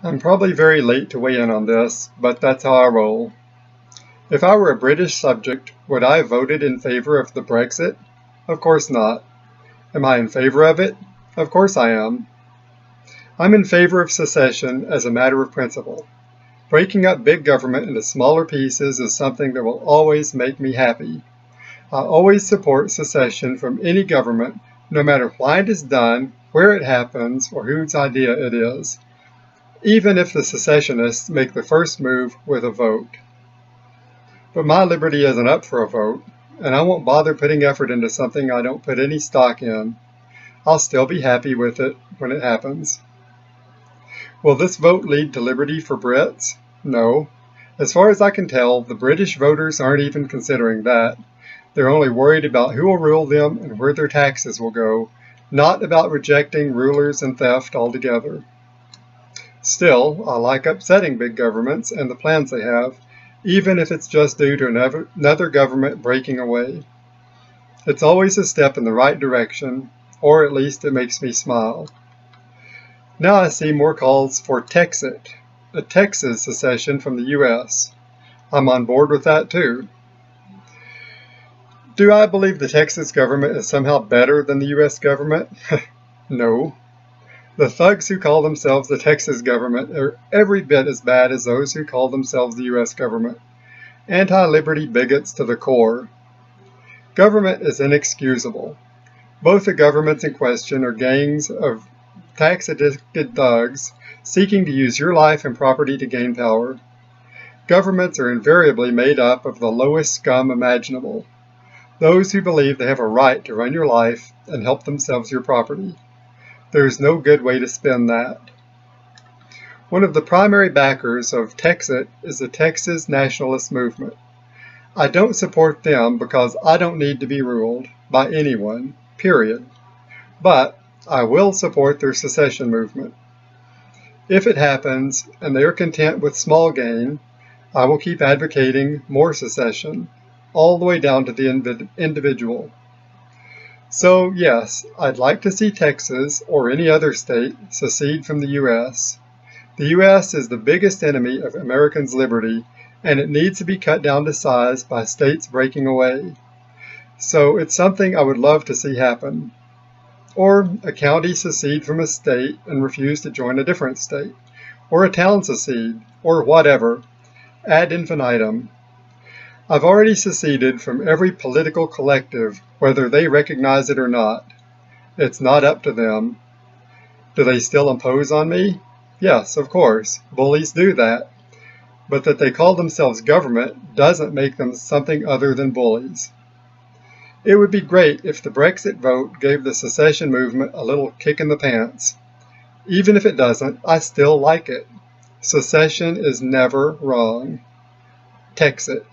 I'm probably very late to weigh in on this, but that's how I roll. If I were a British subject, would I have voted in favor of the Brexit? Of course not. Am I in favor of it? Of course I am. I'm in favor of secession as a matter of principle. Breaking up big government into smaller pieces is something that will always make me happy. I always support secession from any government, no matter why it is done, where it happens, or whose idea it is, even if the secessionists make the first move with a vote. But my liberty isn't up for a vote, and I won't bother putting effort into something I don't put any stock in. I'll still be happy with it when it happens. Will this vote lead to liberty for Brits? No. As far as I can tell, the British voters aren't even considering that. They're only worried about who will rule them and where their taxes will go, not about rejecting rulers and theft altogether. Still, I like upsetting big governments and the plans they have, even if it's just due to another government breaking away. It's always a step in the right direction, or at least it makes me smile. Now I see more calls for Texit, a Texas secession from the U.S. I'm on board with that too. Do I believe the Texas government is somehow better than the U.S. government? No. The thugs who call themselves the Texas government are every bit as bad as those who call themselves the U.S. government. Anti-liberty bigots to the core. Government is inexcusable. Both the governments in question are gangs of tax-addicted thugs seeking to use your life and property to gain power. Governments are invariably made up of the lowest scum imaginable. Those who believe they have a right to run your life and help themselves your property. There is no good way to spin that. One of the primary backers of Texit is the Texas Nationalist Movement. I don't support them because I don't need to be ruled by anyone, period. But I will support their secession movement. If it happens and they are content with small gain, I will keep advocating more secession, all the way down to the individual. So yes, I'd like to see Texas or any other state secede from the U.S. The U.S. is the biggest enemy of Americans' liberty, and it needs to be cut down to size by states breaking away. So it's something I would love to see happen. Or a county secede from a state and refuse to join a different state. Or a town secede, or whatever, ad infinitum. I've already seceded from every political collective, whether they recognize it or not. It's not up to them. Do they still impose on me? Yes, of course. Bullies do that. But that they call themselves government doesn't make them something other than bullies. It would be great if the Brexit vote gave the secession movement a little kick in the pants. Even if it doesn't, I still like it. Secession is never wrong. Texit.